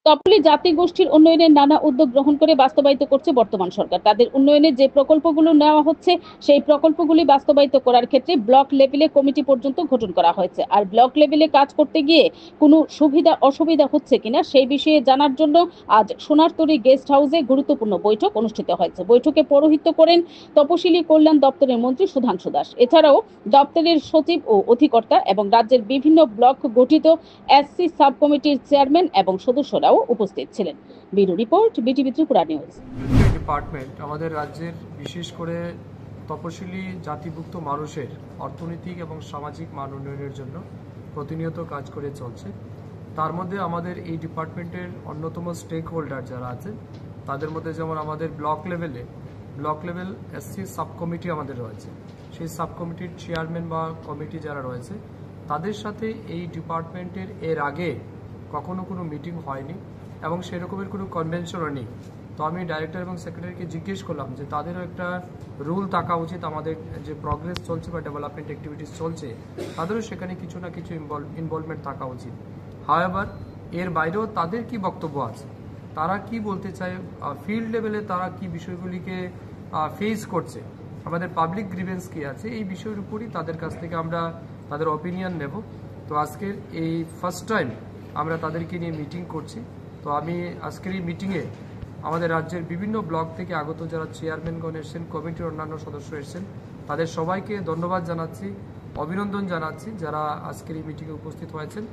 তপলি জাতিগোষ্ঠীর উন্নয়নের নানা উদ্যোগ গ্রহণ করে বাস্তবায়িত করছে বর্তমান সরকার। তাদের উন্নয়নে যে প্রকল্পগুলো নেওয়া হচ্ছে সেই প্রকল্পগুলি বাস্তবায়িত করার ক্ষেত্রে ব্লক লেভেলে কমিটি পর্যন্ত গঠন করা হয়েছে। আর ব্লক লেভেলে কাজ করতে গিয়ে কোনো সুবিধা অসুবিধা হচ্ছে কিনা সেই বিষয়ে জানার জন্য আজ সোনারতরী গেস্ট হাউসে গুরুত্বপূর্ণ বৈঠক অনুষ্ঠিত হয়েছে। বৈঠকে পৌরোহিত্য করেন তপশিলি কল্যাণ দপ্তরের মন্ত্রী সুধাংশু দাস। এছাড়াও দপ্তরের সচিব ও অধিকর্তা এবং রাজ্যের বিভিন্ন ব্লক গঠিত এসসি সাব কমিটির চেয়ারম্যান এবং সদস্যরাও উপস্থিত ছিলেন। Bureau report, BTV Tripura news. Department আমাদের রাজ্যের বিশেষ করে তপশিলি জাতিভুক্ত মানুষের অর্থনৈতিক এবং সামাজিক মান উন্নয়নের জন্য প্রতিনিয়ত কাজ করে চলছে। তার মধ্যে আমাদের এই ডিপার্টমেন্টের অন্যতম স্টেক হোল্ডার যারা আছে তাদের মধ্যে যেমন আমাদের block level SC sub committee আমাদের রয়েছে। সেই সাব কমিটির চেয়ারম্যান বা কমিটি যারা রয়েছে তাদের সাথে এই ডিপার্টমেন্টের এর আগে কখনো কোনো মিটিং হয়নি এবং সেরকমের কোনো কনভেনশনও নেই। তো আমি ডাইরেক্টর এবং সেক্রেটারিকে জিজ্ঞেস করলাম যে তাদেরও একটা রুল থাকা উচিত, আমাদের যে প্রগ্রেস চলছে বা ডেভেলপমেন্ট অ্যাক্টিভিটিস চলছে তাদেরও সেখানে কিছু না কিছু ইনভলভমেন্ট থাকা উচিত। হাওয়েভার এর বাইরেও তাদের কি বক্তব্য আছে, তারা কি বলতে চায়, ফিল্ড লেভেলে তারা কি বিষয়গুলিকে ফেস করছে, আমাদের পাবলিক গ্রিভেন্স কি আছে, এই বিষয়ের উপরই তাদের কাছ থেকে আমরা তাদের অপিনিয়ন নেব। তো আজকের এই ফার্স্ট টাইম আমরা তাদেরকে নিয়ে মিটিং করছি। তো আমি আজকের এই মিটিংয়ে আমাদের রাজ্যের বিভিন্ন ব্লক থেকে আগত যারা চেয়ারম্যানগণ এসেছেন, কমিটির অন্যান্য সদস্য এসেছেন, তাদের সবাইকে ধন্যবাদ জানাচ্ছি, অভিনন্দন জানাচ্ছি যারা আজকের এই মিটিংয়ে উপস্থিত হয়েছেন।